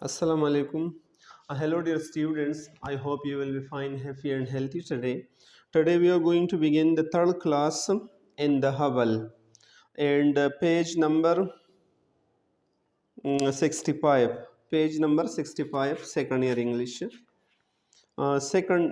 Assalamu alaikum. Hello, dear students. I hope you will be fine, happy, and healthy today. Today, we are going to begin the third class in the Hubble and page number 65. Page number 65, second year English. Second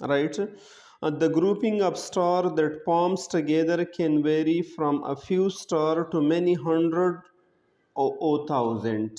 Right. The grouping of stars that forms together can vary from a few stars to many hundred or thousand.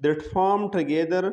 that form together,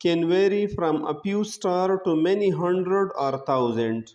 can vary from a few star to many hundred or thousand.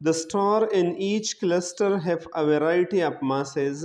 The star in each cluster have a variety of masses.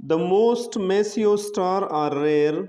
The most massive star are rare.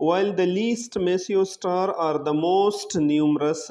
While the least massive star are the most numerous,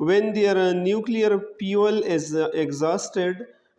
When their nuclear fuel is exhausted,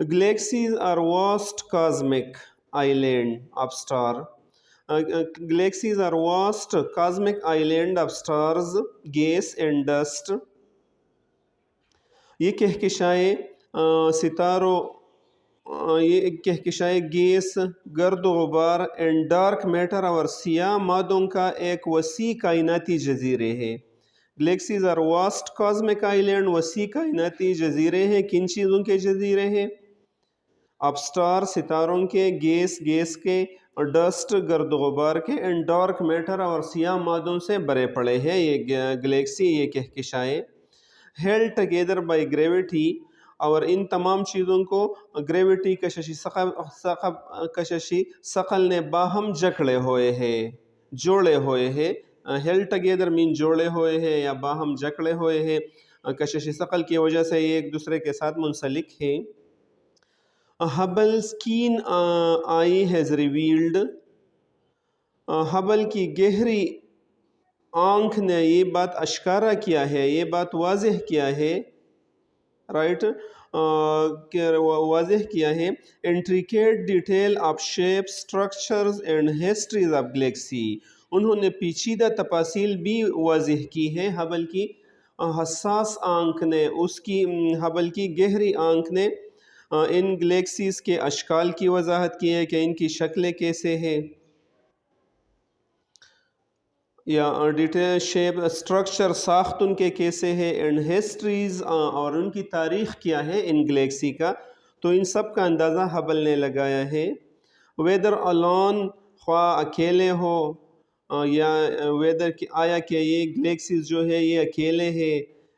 Galaxies are vast cosmic island of star. Galaxies are vast cosmic island of stars, gas and dust. یہ کہکشائیں ستاروں یہ کہکشائیں gas, گرد و غبار and dark matter اور سیاہ مادوں کا ایک وسیع کائناتی جزیرے ہے۔ Galaxies are vast cosmic island, وسیع کائناتی جزیرے ہیں۔ کن چیزوں کے جزیرے ہیں؟ اپ سٹار ستاروں کے، گیس کے، ڈسٹ گرد و غبار کے، اینڈ ڈارک میٹر اور سیاہ مادوں سے بھرے پڑے ہیں یہ گلیکسی، یہ کہکشائیں۔ ہیلڈ ٹگیدر بائی گریوٹی، اور ان تمام چیزوں کو گریوٹی کششی ثقل نے باہم جکڑے ہوئے ہیں، جوڑے ہوئے ہیں۔ ہیلڈ ٹگیدر مین جوڑے ہوئے ہیں یا باہم جکڑے ہوئے ہیں، کششی ثقل کی وجہ سے یہ ایک دوسرے کے ساتھ منسلک ہیں۔ ہبل's keen eye has revealed، Hubble کی گہری آنکھ نے یہ بات اشکارا کیا ہے، یہ بات واضح کیا ہے، رائٹ، واضح کیا ہے، intricate detail of shape, structures and history's of Galaxy, انہوں نے پیچیدہ تفاصیل بھی واضح کی ہے۔ ہبل کی حساس آنکھ نے، ہبل کی گہری آنکھ نے ان گلیکسیز کے اشکال کی وضاحت کی ہے کہ ان کی شکلیں کیسے ہیں، یا ڈیٹیل شیپ، اسٹرکچر، ساخت ان کے کیسے ہے، اینڈ ہسٹریز، اور ان کی تاریخ کیا ہے ان گلیکسی کا، تو ان سب کا اندازہ ہبل نے لگایا ہے۔ ویدر الون، خواہ اکیلے ہو، یا ویدر آیا کہ یہ گلیکسیز جو ہے یہ اکیلے ہے،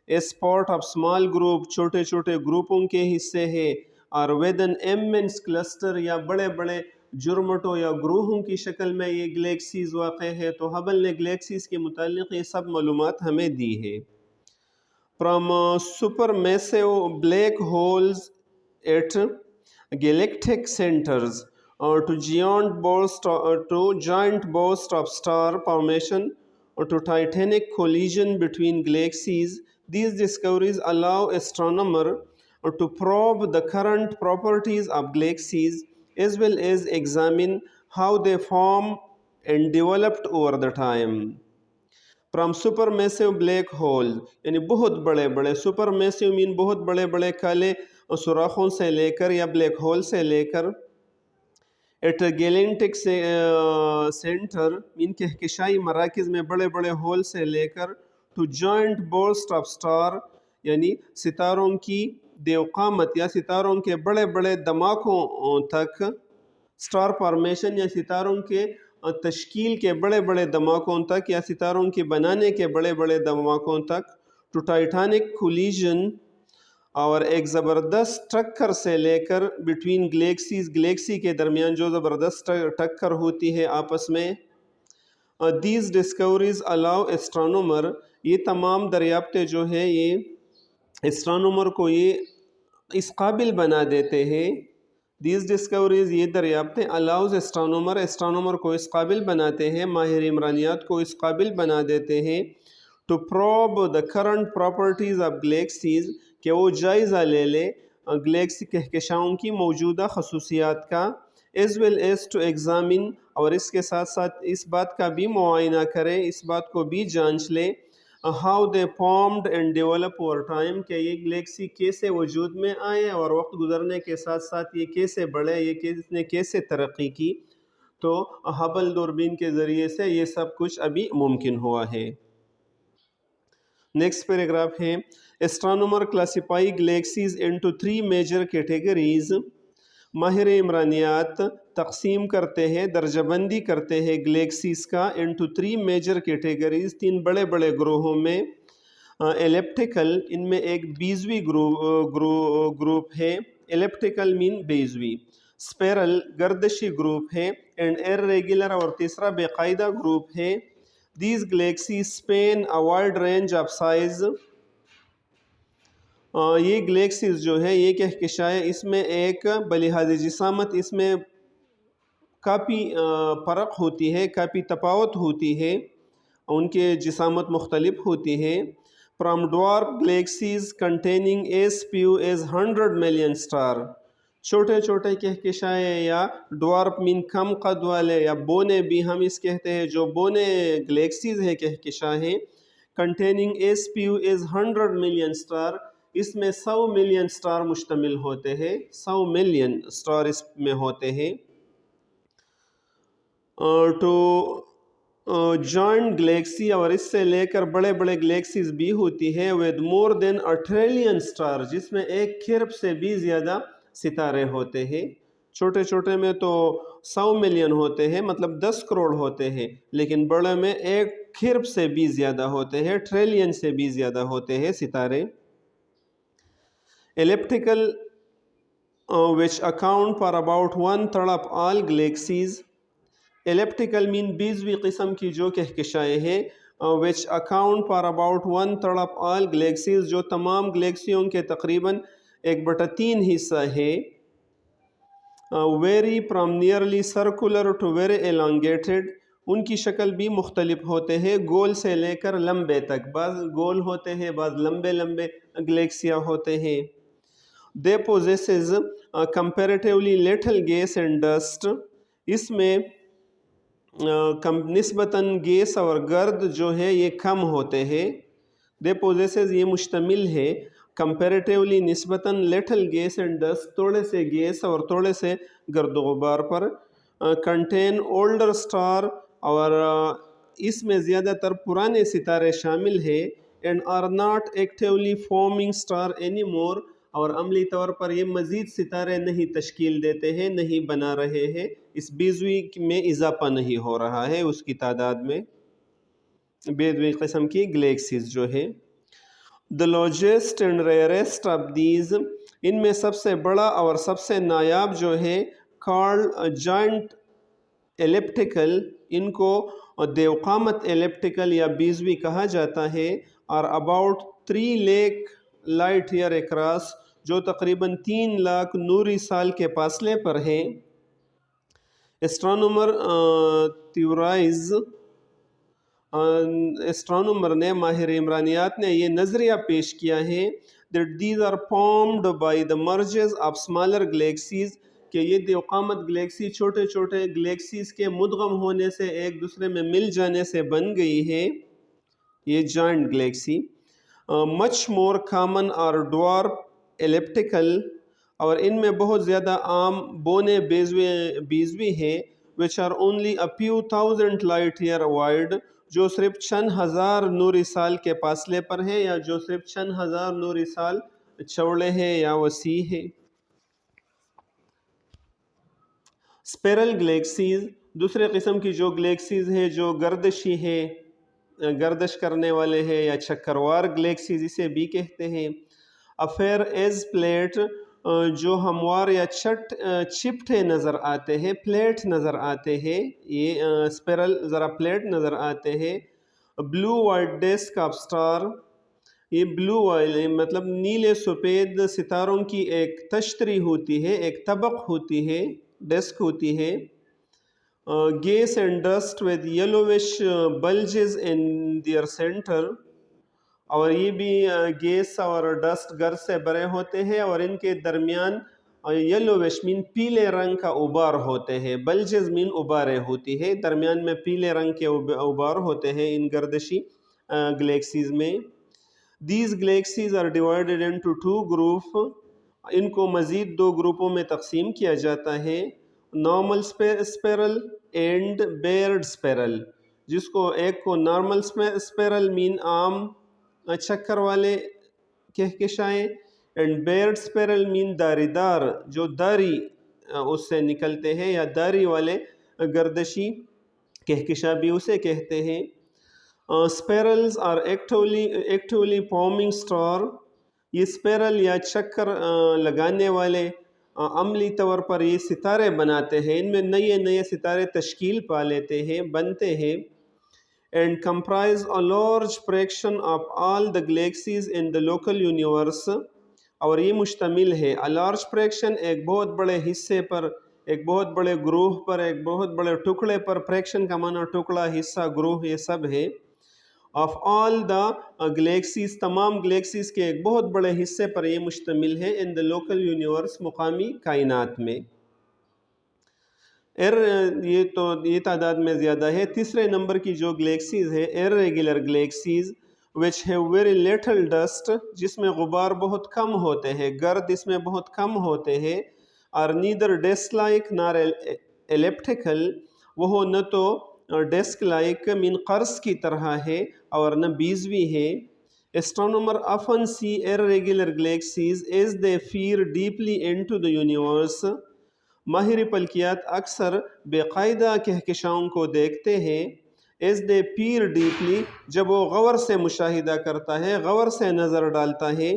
as part of small group, چھوٹے چھوٹے گروپوں کے حصے ہے، اور ود این ایمنس کلسٹر، یا بڑے بڑے جرمٹوں یا گروہوں کی شکل میں یہ گلیکسیز واقع ہے۔ تو ہبل نے گلیکسیز کے متعلق یہ سب معلومات ہمیں دی ہے۔ From super massive black holes at galactic centers to giant burst of star formation or to titanic collision between galaxies, these discoveries allow astronomers to probe the current properties of galaxies as well as examine how they form and developed over the time. From super massive black hole, یعنی بہت بڑے بڑے، super massive مین بہت بڑے بڑے کالے سوراخوں سے لے کر، یا بلیک ہول سے لے کر، ایٹ گیلیکٹک سینٹر ان کہکشائی مراکز میں بڑے بڑے ہول سے لے کر، to joint burst of star, یعنی ستاروں کی دیوقامت یا ستاروں کے بڑے بڑے دھماکوں تک، سٹار فارمیشن یا ستاروں کے تشکیل کے بڑے بڑے دھماکوں تک، یا ستاروں کے بنانے کے بڑے بڑے دھماکوں تک، ٹو ٹائٹانک کولیجن، اور ایک زبردست ٹکر سے لے کر، بٹوین گلیکسیز، گلیکسی کے درمیان جو زبردست ٹکر ہوتی ہے آپس میں۔ دیز ڈسکوریز الاؤ اسٹرانومر، یہ تمام دریافتیں جو ہے یہ اسٹرانومر کو یہ اس قابل بنا دیتے ہیں۔ دیز ڈسکوریز، یہ دریافتیں، الاؤز اسٹرانومر، اسٹرانومر کو اس قابل بناتے ہیں، ماہر عمرانیات کو اس قابل بنا دیتے ہیں، to probe the current properties of galaxies, کہ وہ جائزہ لے لے گلیکسی کہکشاؤں کی موجودہ خصوصیات کا، as well as to examine, اور اس کے ساتھ ساتھ اس بات کا بھی معائنہ کرے، اس بات کو بھی جانچ لے، how they formed and develop over time, کہ یہ گلیکسی کیسے وجود میں آئے اور وقت گزرنے کے ساتھ ساتھ یہ کیسے بڑھے، اس نے کیسے ترقی کی۔ تو ہبل دوربین کے ذریعے سے یہ سب کچھ ابھی ممکن ہوا ہے۔ نیکسٹ پیراگراف ہے، astronomer classify galaxies into 3 major categories, ماہر عمرانیات تقسیم کرتے ہیں، درجہ بندی کرتے ہیں گلیکسیز کا انٹو 3 میجر کیٹیگریز، 3 بڑے بڑے گروہوں میں۔ ایلپٹیکل، ان میں ایک بیزوی گروپ ہے، ایلپٹیکل مین بیزوی، اسپیرل گردشی گروپ ہے، اینڈ ارریگولر، اور تیسرا بے قاعدہ گروپ ہے۔ These galaxies span a wide range of size، یہ گلیکسیز جو ہے یہ کہکشائیں، اس میں ایک بلحاظ جسامت اس میں کافی فرق ہوتی ہے، کافی تفاوت ہوتی ہے، ان کے جسامت مختلف ہوتی ہے۔ From dwarf galaxies containing as few as 100 million stars چھوٹے چھوٹے کہکشائیں یا ڈوارپ مین کم قد والے یا بونے بھی ہم اس کہتے ہیں، جو بونے گلیکسیز ہے کہکشائیں، کنٹیننگ ایس پی یو از 100 ملین اسٹار، اس میں 100 ملین اسٹار مشتمل ہوتے ہیں، 100 ملین اسٹار اس میں ہوتے ہیں۔ ٹو جوائنٹ گلیکسی، اور اس سے لے کر بڑے بڑے گلیکسیز بھی ہوتی ہے، with more than a trillion star, جس میں 1 کھرب سے بھی زیادہ ستارے ہوتے ہیں۔ چھوٹے چھوٹے میں تو 100 ملین ہوتے ہیں، مطلب 10 کروڑ ہوتے ہیں، لیکن بڑے میں 1 کھرب سے بھی زیادہ ہوتے ہیں، ٹریلین سے بھی زیادہ ہوتے ہیں ستارے۔ ایلپٹیکل which account for about 1/3 of all galaxies۔ ایلپٹیکل مین 20ویں قسم کی جو کہکشائیں ہیں، which account for about 1/3 of all galaxies، جو تمام گلیکسیوں کے تقریباً 1/3 حصہ ہے۔ vary from nearly circular to very elongated، ان کی شکل بھی مختلف ہوتے ہیں، گول سے لے کر لمبے تک، بعض گول ہوتے ہیں، بعض لمبے لمبے گلیکسیاں ہوتے ہیں۔ they possesses comparatively little gas and dust، اس میں نسبتاً گیس اور گرد جو ہے یہ کم ہوتے ہیں۔ they possesses یہ مشتمل ہے comparatively نسبتاً little gas and dust، تھوڑے سے گیس اور تھوڑے سے گرد و غبار پر۔ contain older star، اور اس میں زیادہ تر پرانے ستارے شامل ہیں۔ and are not actively forming star anymore، اور عملی طور پر یہ مزید ستارے نہیں تشکیل دیتے ہیں، نہیں بنا رہے ہیں، اس 20ویں میں اضافہ نہیں ہو رہا ہے اس کی تعداد میں، 20ویں قسم کی گلیکسیز جو ہے۔ the largest and rarest of these، ان میں سب سے بڑا اور سب سے نایاب جو ہے called giant elliptical، ان کو دیوقامت ایلپٹیکل یا 20ویں کہا جاتا ہے، اور about 3 lakh light year across، جو تقریباً 3 لاکھ نوری سال کے فاصلے پر ہے۔ اسٹرانومر نے، ماہر عمرانیات نے یہ نظریہ پیش کیا ہے that these are formed by the mergers of smaller galaxies، کہ یہ دیوقامت گلیکسی چھوٹے چھوٹے گلیکسیز کے مدغم ہونے سے، ایک دوسرے میں مل جانے سے بن گئی ہے یہ جائنٹ گلیکسی۔ مچ مور کامن اور ڈوارپ ایلپٹیکل، اور ان میں بہت زیادہ عام بونے بیزوی ہیں، which are only a few thousand light year wide، جو صرف چند ہزار نوری سال کے فاصلے پر ہیں، یا جو صرف چند ہزار نوری سال چوڑے ہیں یا وسیع ہے۔ اسپیرل گلیکسیز، دوسرے قسم کی جو گلیکسیز ہے جو گردشی ہے، گردش کرنے والے ہیں، یا چکروار گلیکسیز اسے بھی کہتے ہیں۔ افیر ایز پلیٹ، جو ہموار یا چپٹے نظر آتے ہیں، پلیٹ نظر آتے ہیں، یہ اسپیرل ذرا پلیٹ نظر آتے ہیں۔ بلو وائٹ ڈسک آف اسٹار، یہ بلو وائٹ مطلب نیلے سفید ستاروں کی ایک تشتری ہوتی ہے، ایک طبق ہوتی ہے، ڈسک ہوتی ہے۔ Gas and dust with yellowish bulges in their centre, اور یہ بھی گیس اور ڈسٹ گرد سے بھرے ہوتے ہیں، اور ان کے درمیان یلوش مین پیلے رنگ کا ابار ہوتے ہیں، بلجز مین ابارے ہوتی ہے، درمیان میں پیلے رنگ کے ابار ہوتے ہیں ان گردشی گلیکسیز میں۔ These galaxies are divided into 2 group, ان کو مزید 2 گروپوں میں تقسیم کیا جاتا ہے، normal spiral and barred spiral, جس کو ایک کو نارمل اسپیرل مین عام چکر والے کہکشائیں، اینڈ بیئرڈ اسپیرل مین داری دار، جو داری اس سے نکلتے ہیں، یا داری والے گردشی کہکشاں بھی اسے کہتے ہیں۔ اسپیرلز آر ایکٹیولی فارمنگ اسٹار، یہ اسپیرل یا چکر لگانے والے عملی طور پر یہ ستارے بناتے ہیں، ان میں نئے نئے ستارے تشکیل پا لیتے ہیں، بنتے ہیں۔ and comprise a large fraction of all the galaxies in the local universe، اور یہ مشتمل ہے a large fraction، ایک بہت بڑے حصے پر، ایک بہت بڑے گروہ پر، ایک بہت بڑے ٹکڑے پر، فریکشن کا معنی ٹکڑا، حصہ، گروہ، یہ سب ہے۔ آف آل دا گلیکسیز، تمام گلیکسیز کے ایک بہت بڑے حصے پر یہ مشتمل ہے ان دا لوکل یونیورس، مقامی کائنات میں۔ یہ تعداد میں زیادہ ہے۔ تیسرے نمبر کی جو گلیکسیز ہے irregular galaxies which have very little dust، جس میں غبار بہت کم ہوتے ہیں، گرد اس میں بہت کم ہوتے ہیں، اور neither disk like nor elliptical، وہ نہ تو ڈیسک لائک من قرص کی طرح ہے اور نہ بیزوی ہے۔ astronomer often see irregular galaxies as they peer deeply into the universe، ماہر فلکیات اکثر بے قاعدہ کہکشاؤں کو دیکھتے ہیں as they peer deeply، جب وہ غور سے مشاہدہ کرتا ہے، غور سے نظر ڈالتا ہے،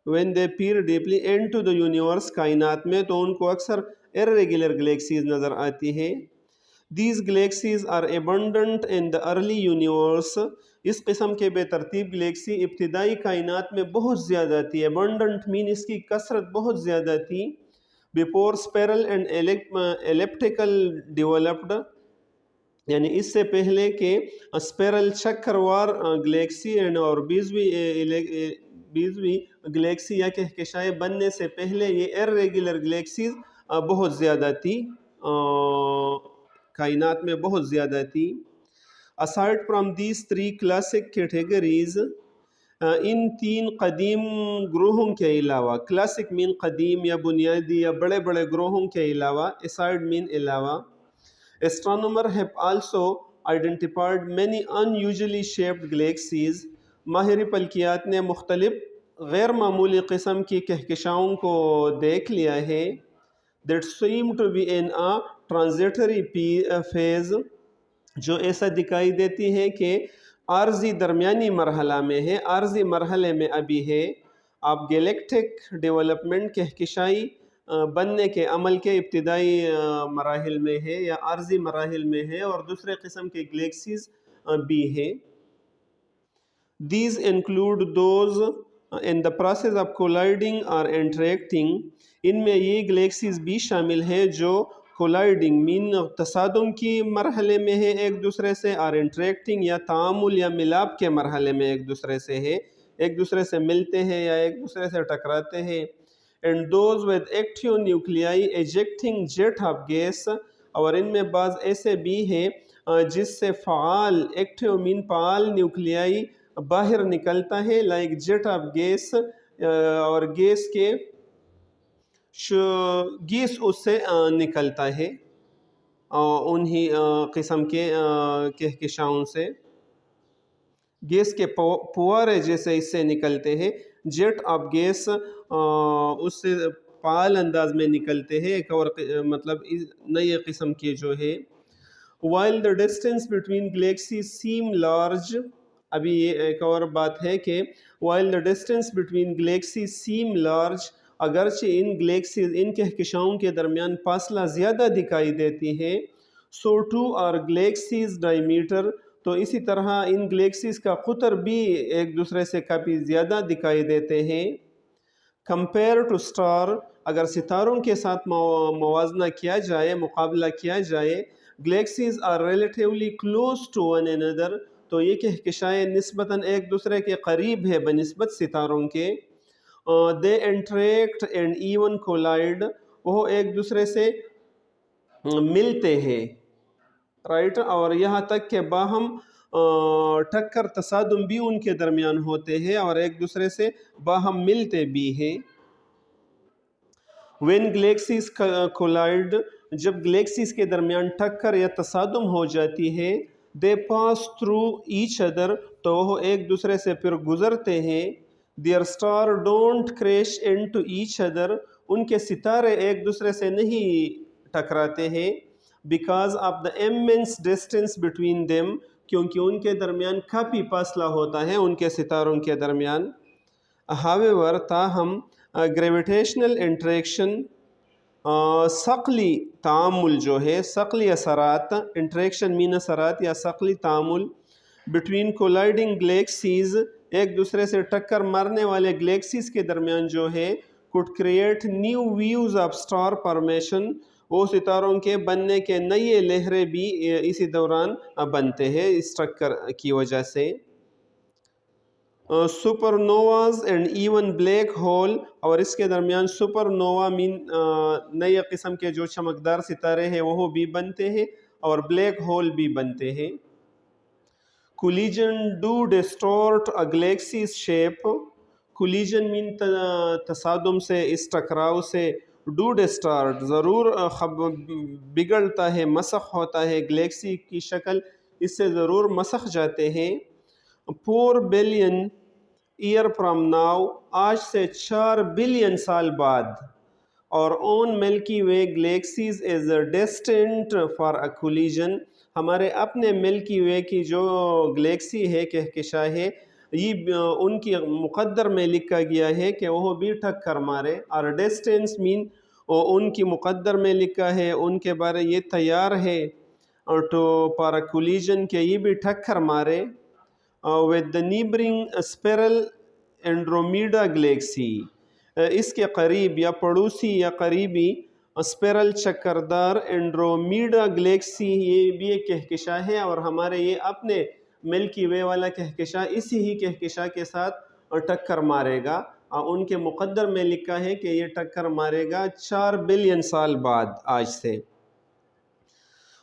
when they peer deeply into the universe، کائنات میں، تو ان کو اکثر irregular galaxies نظر آتی ہے۔ These galaxies are abundant in the early universe، اس قسم کے بے ترتیب گلیکسی ابتدائی کائنات میں بہت زیادہ تھی۔ abundant mean اس کی کثرت بہت زیادہ تھی۔ before spiral and elliptical developed، یعنی اس سے پہلے کہ اسپیرل چکروار گلیکسی اور بیزوی گلیکسی یا کہکشائیں بننے سے پہلے یہ irregular گلیکسیز بہت زیادہ تھی، کائنات میں بہت زیادہ تھی۔ aside from these three classic categories، ان تین قدیم گروہوں کے علاوہ، کلاسک مین قدیم یا بنیادی یا بڑے بڑے گروہوں کے علاوہ، aside مین علاوہ، astronomers have also identified many unusually shaped galaxies، ماہر فلکیات نے مختلف غیر معمولی قسم کی کہکشاؤں کو دیکھ لیا ہے that seem to be in a transitory phase، جو ایسا دکھائی دیتی ہے کہ عارضی درمیانی مرحلہ میں ہے، عارضی مرحلے میں ابھی ہے۔ آپ گیلیکٹک ڈیولپمنٹ کہکشائی بننے کے عمل کے ابتدائی مراحل میں ہے یا عارضی مراحل میں ہے، اور دوسرے قسم کے گلیکسیز بھی ہے۔ These include those in the process of colliding or interacting، ان میں یہ گلیکسیز بھی شامل ہے جو کولائڈنگ مین تصادم کی مرحلے میں ہے ایک دوسرے سے، اور انٹریکٹنگ یا تعامل یا ملاپ کے مرحلے میں ایک دوسرے سے ہے، ایک دوسرے سے ملتے ہیں یا ایک دوسرے سے ٹکراتے ہیں۔ and those with active nuclei ejecting jet of gas، اور ان میں بعض ایسے بھی ہیں جس سے فعال، ایکٹیو مین فعال نیوکلیائی باہر نکلتا ہے، لائک جیٹ آف گیس، اور گیس کے گیس اس سے نکلتا ہے، انہی قسم کے کہکشاؤں سے گیس کے پوارے جیسے اس سے نکلتے ہیں۔ جیٹ آف گیس اس سے فعال انداز میں نکلتے ہیں، ایک اور مطلب نئی قسم کے جو ہے۔ while the distance between galaxies seem large، ابھی یہ ایک اور بات ہے کہ while the distance between galaxies seem large، اگرچہ ان گلیکسیز، ان کہکشاؤں کے درمیان فاصلہ زیادہ دکھائی دیتی ہے، so too are galaxies diameter، تو اسی طرح ان گلیکسیز کا قطر بھی ایک دوسرے سے کافی زیادہ دکھائی دیتے ہیں۔ compare to star، اگر ستاروں کے ساتھ موازنہ کیا جائے، مقابلہ کیا جائے، galaxies are relatively close to one another، تو یہ کہکشائیں نسبتاً ایک دوسرے کے قریب ہے بنسبت ستاروں کے۔ they interact and even collide، وہ ایک دوسرے سے ملتے ہیں، رائٹ، اور یہاں تک کہ باہم ٹکر تصادم بھی ان کے درمیان ہوتے ہیں اور ایک دوسرے سے باہم ملتے بھی ہیں۔ when galaxies collide، جب گلیکسیز کے درمیان ٹکر یا تصادم ہو جاتی ہے، they pass through each other، تو وہ ایک دوسرے سے پھر گزرتے ہیں۔ their star don't crash into each other، ان کے ستارے ایک دوسرے سے نہیں ٹکراتے ہیں۔ because of the immense distance between them، کیونکہ ان کے درمیان کافی فاصلہ ہوتا ہے ان کے ستاروں کے درمیان۔ however، تاہم gravitational interaction، ثقلی تعامل جو ہے، ثقلی اثرات، انٹریکشن مین اثرات یا ثقلی تعامل between colliding galaxies، ایک دوسرے سے ٹکر مارنے والے گلیکسیز کے درمیان جو ہے، could create new views of star formation، وہ ستاروں کے بننے کے نئے لہریں بھی اسی دوران بنتے ہیں اس ٹکر کی وجہ سے. Supernovas and even black hole, اور اس کے درمیان سپر نووا نئے قسم کے جو چمکدار ستارے ہیں وہ بھی بنتے ہیں اور بلیک ہول بھی بنتے ہیں. Collision do distort a galaxies shape. Collision مین تصادم سے، اس ٹکراؤ سے، ڈو ڈسٹارٹ ضرور بگڑتا ہے، مسخ ہوتا ہے، گلیکسی کی شکل اس سے ضرور مسخ جاتے ہیں. 4 بلین ایئر فرام ناؤ، آج سے 4 بلین سال بعد. اور own Milky Way galaxies is destined for a collision, ہمارے اپنے ملکی وے کی جو گلیکسی ہے، کہکشاں ہے، یہ ان کی مقدر میں لکھا گیا ہے کہ وہ بھی ٹکر مارے. اور ڈسٹینس مین ان کی مقدر میں لکھا ہے، ان کے بارے یہ تیار ہے ٹو فار اے کولیجن کہ یہ بھی ٹکر مارے. with the neighboring spiral Andromeda galaxy، اس کے قریب یا پڑوسی یا قریبی اسپیرل چکردار اینڈرومیڈا گلیکسی، یہ بھی ایک کہکشاں ہے اور ہمارے یہ اپنے ملکی وے والا کہکشاں اسی ہی کہکشاں کے ساتھ ٹکر مارے گا. ان کے مقدر میں لکھا ہے کہ یہ ٹکر مارے گا 4 بلین سال بعد آج سے.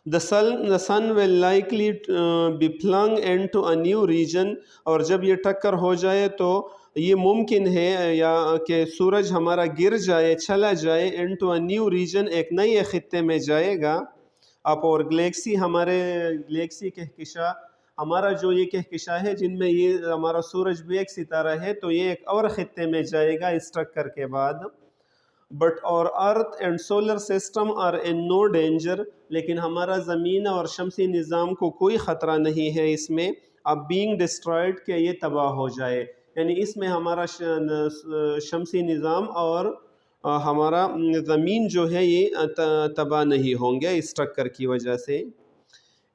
The sun will likely be flung into a new region، اور جب یہ ٹکر ہو جائے تو یہ ممکن ہے یا کہ سورج ہمارا گر جائے، چلا جائے into a new region، ایک نئے خطے میں جائے گا. اب اور گلیکسی، ہمارے گلیکسی کہکشاں، ہمارا جو یہ کہکشاں ہے جن میں یہ ہمارا سورج بھی ایک ستارہ ہے، تو یہ ایک اور خطے میں جائے گا اس ٹکر کے بعد. بٹ اور earth and solar system are in no danger, لیکن ہمارا زمین اور شمسی نظام کو کوئی خطرہ نہیں ہے اس میں. اب بینگ ڈسٹرائڈ کہ یہ تباہ ہو جائے، یعنی اس میں ہمارا شمسی نظام اور ہمارا زمین جو ہے یہ تباہ نہیں ہوں گے اس ٹکر کی وجہ سے.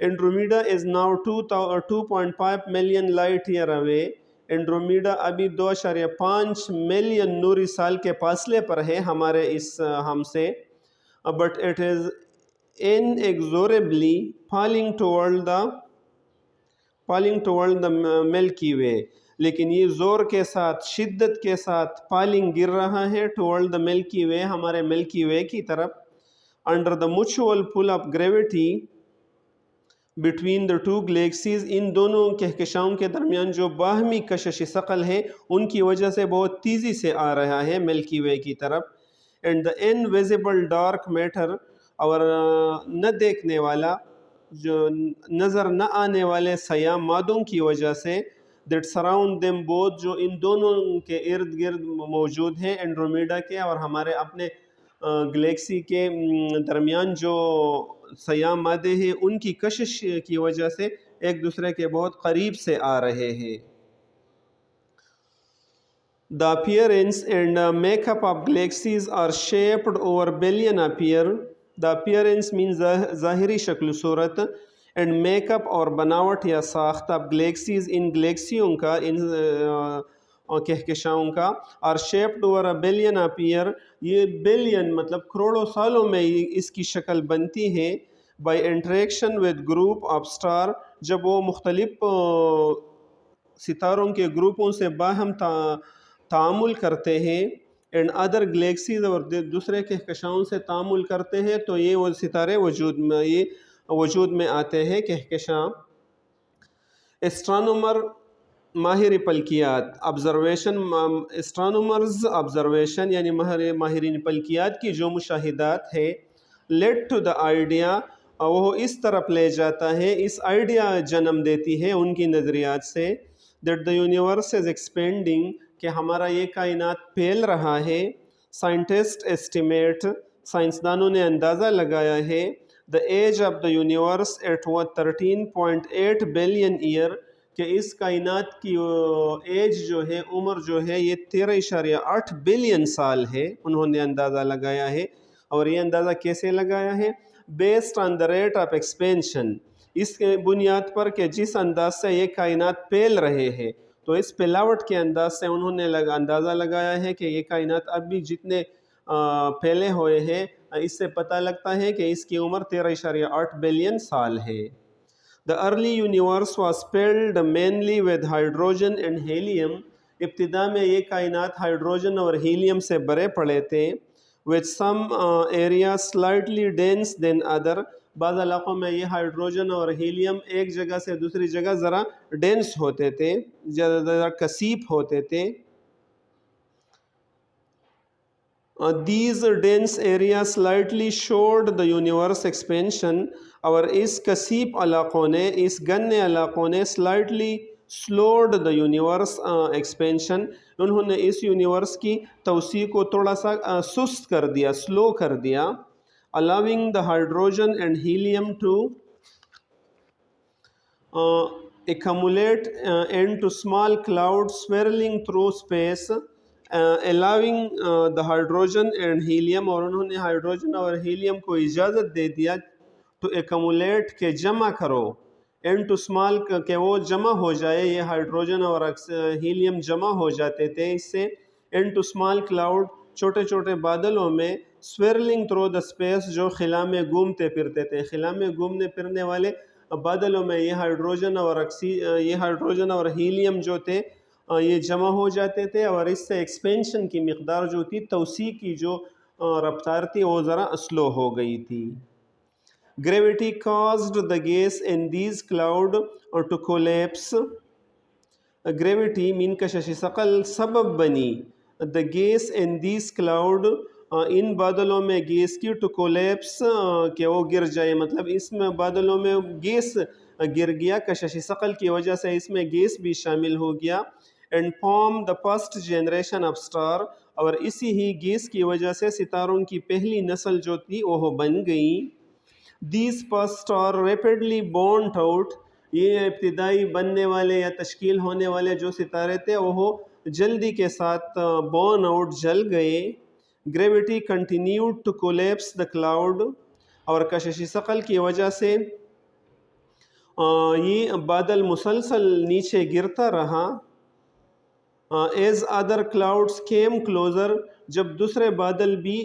Andromeda is now 2.5 million light year away. Andromeda ابھی 2.5 ملین نوری سال کے فاصلے پر ہے ہمارے اس ہم سے. But it is inexorably falling toward the Milky Way، لیکن یہ زور کے ساتھ، شدت کے ساتھ falling گر رہا ہے toward the Milky Way، ہمارے ملکی وے کی طرف. under the mutual pull of gravity between the two galaxies، ان دونوں کہکشاؤں کے درمیان جو باہمی کشش ثقل ہے ان کی وجہ سے بہت تیزی سے آ رہا ہے ملکی وے کی طرف. and the invisible dark matter، اور نہ دیکھنے والا، جو نظر نہ آنے والے سیاہ مادوں کی وجہ سے that surround them both، جو ان دونوں کے ارد گرد موجود ہیں، اینڈرومیڈا کے اور ہمارے اپنے گلیکسی کے درمیان جو سیاہ مادے ہیں ان کی کشش کی وجہ سے ایک دوسرے کے بہت قریب سے آ رہے ہیں. The appearance and makeup of galaxies are shaped over billion years. The appearance means ظاہری شکل و صورت، and makeup اور بناوٹ یا ساخت of galaxies، ان گلیکسیوں کا، ان کہکشاؤں کا، are shaped over a billion years، یہ بلین مطلب کروڑوں سالوں میں اس کی شکل بنتی ہے. by interaction with group of star، جب وہ مختلف ستاروں کے گروپوں سے باہم تعامل کرتے ہیں. اینڈ ادر گلیکسیز، اور دوسرے کہکشاؤں سے تعامل کرتے ہیں تو یہ وہ ستارے وجود میں آتے ہیں کہکشاں. اسٹرانومر، ماہر فلکیات، آبزرویشن، اسٹرانومرز آبزرویشن یعنی ماہرین فلکیات کی جو مشاہدات ہے. لیڈ ٹو دا آئیڈیا، وہ اس طرف لے جاتا ہے، اس آئیڈیا جنم دیتی ہے ان کی نظریات سے. That the universe is expanding, کہ ہمارا یہ کائنات پھیل رہا ہے. سائنٹسٹ ایسٹیمیٹ، سائنسدانوں نے اندازہ لگایا ہے. The age of the universe at 13.8 billion year, کہ اس کائنات کی ایج جو ہے، عمر جو ہے، یہ 13.8 بلین سال ہے، انہوں نے اندازہ لگایا ہے. اور یہ اندازہ کیسے لگایا ہے؟ Based on the rate of expansion, اس کے بنیاد پر کہ جس انداز سے یہ کائنات پھیل رہے ہیں، تو اس پھیلاوٹ کے انداز سے انہوں نے اندازہ لگایا ہے کہ یہ کائنات اب بھی جتنے پھیلے ہوئے ہیں اس سے پتہ لگتا ہے کہ اس کی عمر 13.8 بلین سال ہے۔ The early universe was filled mainly with hydrogen and helium. ابتدا میں یہ کائنات ہائیڈروجن اور ہیلیم سے بھرے پڑے تھے۔ With some areas slightly dense than other. بعض علاقوں میں یہ ہائیڈروجن اور ہیلیم ایک جگہ سے دوسری جگہ ذرا ڈینس ہوتے تھے، ذرا کثیف ہوتے تھے۔ These dense areas slightly showed the universe expansion. اور اس کثیف علاقوں نے، اس گنے علاقوں نے slightly slowed the universe expansion. انہوں نے اس یونیورس کی توسیع کو تھوڑا سا سست کر دیا، سلو کر دیا۔ allowing the hydrogen and helium to accumulate into small clouds swirling through space. allowing the hydrogen and helium، اور انہوں نے ہائیڈروجن اور ہیلیم کو اجازت دے دیا to accumulate کہ جمع کرو، into small کہ وہ جمع ہو جائے، یہ ہائیڈروجن اور ہیلیم جمع ہو جاتے تھے اس سے into small cloud، چھوٹے چھوٹے بادلوں میں swirling through the space، جو خلا میں گھومتے پھرتے تھے۔ خلا میں گھومنے پھرنے والے بادلوں میں یہ ہائیڈروجن اور ہیلیم جو تھے یہ جمع ہو جاتے تھے، اور اس سے ایکسپینشن کی مقدار جو تھی، توسیع کی جو رفتار تھی، وہ ذرا سلو ہو گئی تھی۔ Gravity caused the gas in these clouds to collapse. Gravity mean کشش ثقل سبب بنی the gas in these clouds، ان بادلوں میں گیس کی to collapse کہ وہ گر جائے، مطلب اس میں بادلوں میں گیس گر گیا، کشش ثقل کی وجہ سے اس میں گیس بھی شامل ہو گیا۔ and form the first generation of star، اور اسی ہی گیس کی وجہ سے ستاروں کی پہلی نسل جو تھی وہ بن گئی۔ these first star rapidly burnt out، یہ ابتدائی بننے والے یا تشکیل ہونے والے جو ستارے تھے وہ جلدی کے ساتھ burn out جل گئے۔ gravity continued to collapse the cloud، اور کشش ثقل کی وجہ سے یہ بادل مسلسل نیچے گرتا رہا۔ as other clouds came closer، جب دوسرے بادل بھی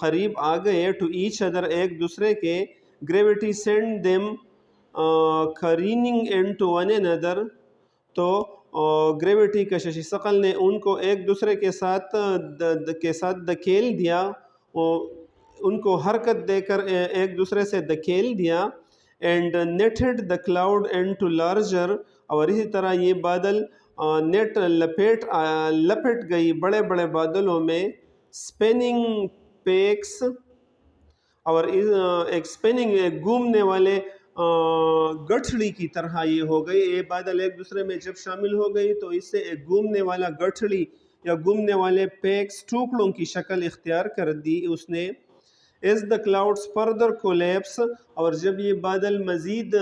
قریب آ گئے to each other، ایک دوسرے کے، gravity sent them careening into one another، تو گریویٹی کشش ثقل نے ان کو ایک دوسرے کے ساتھ دھکیل دیا، ان کو حرکت دے کر ایک دوسرے سے دھکیل دیا۔ and netted the cloud into larger، اور اسی طرح یہ بادل نیٹ لپٹ گئی بڑے بڑے بادلوں میں۔ spinning peaks، اور ایک spinning ایک گھومنے والے گٹھڑی کی طرح یہ ہو گئی، یہ بادل ایک دوسرے میں جب شامل ہو گئی تو اس سے ایک گھومنے والا گٹھڑی یا گھومنے والے پیکس ٹوکڑوں کی شکل اختیار کر دی اس نے۔ as the clouds further collapse، اور جب یہ بادل مزید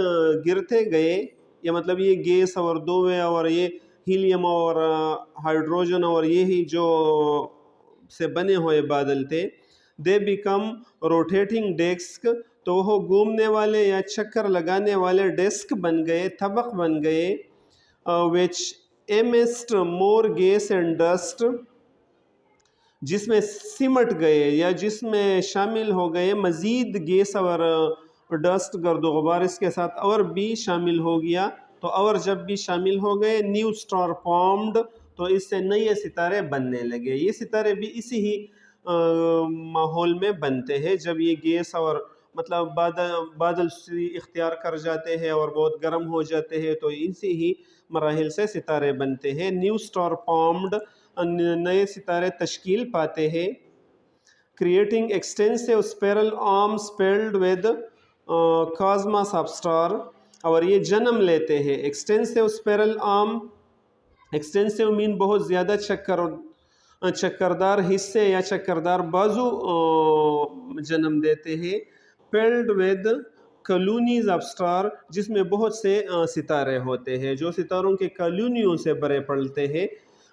گرتے گئے، یا مطلب یہ گیس اور دوے اور یہ ہیلیم اور ہائیڈروجن اور یہی جو سے بنے ہوئے بادل تھے، they become rotating disk، تو وہ گھومنے والے یا چکر لگانے والے ڈسک بن گئے، طبق بن گئے۔ which emissed more gas and dust، جس میں سمٹ گئے یا جس میں شامل ہو گئے مزید گیس اور ڈسٹ، گرد و غبار اس کے ساتھ اور بھی شامل ہو گیا۔ تو اور جب بھی شامل ہو گئے نیو سٹار فارمڈ، تو اس سے نئے ستارے بننے لگے۔ یہ ستارے بھی اسی ہی ماحول میں بنتے ہیں، جب یہ گیس اور مطلب بادل اختیار کر جاتے ہیں اور بہت گرم ہو جاتے ہیں، تو اسی ہی مراحل سے ستارے بنتے ہیں۔ نیو سٹار فارمڈ، نئے ستارے تشکیل پاتے ہیں۔ Creating extensive spiral arms filled with cosmos of star, اور یہ جنم لیتے ہیں۔ ایکسٹینسو اسپیرل آرم، ایکسٹینسو مین بہت زیادہ چکردار حصے یا چکردار بازو جنم دیتے ہیں۔ Filled with colonies of star, جس میں بہت سے ستارے ہوتے ہیں، جو ستاروں کے کالونیوں سے بھرے پڑتے ہیں،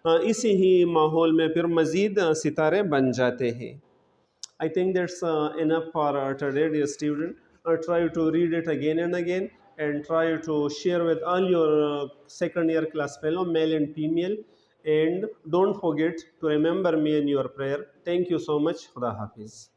اسی ہی ماحول میں پھر مزید ستارے بن جاتے ہیں۔ I think that's enough for today, dear student. Try to read it again and again, and try to share with all your second year class fellow, male and female. And don't forget to remember me in your prayer. Thank you so much. Khuda Hafiz.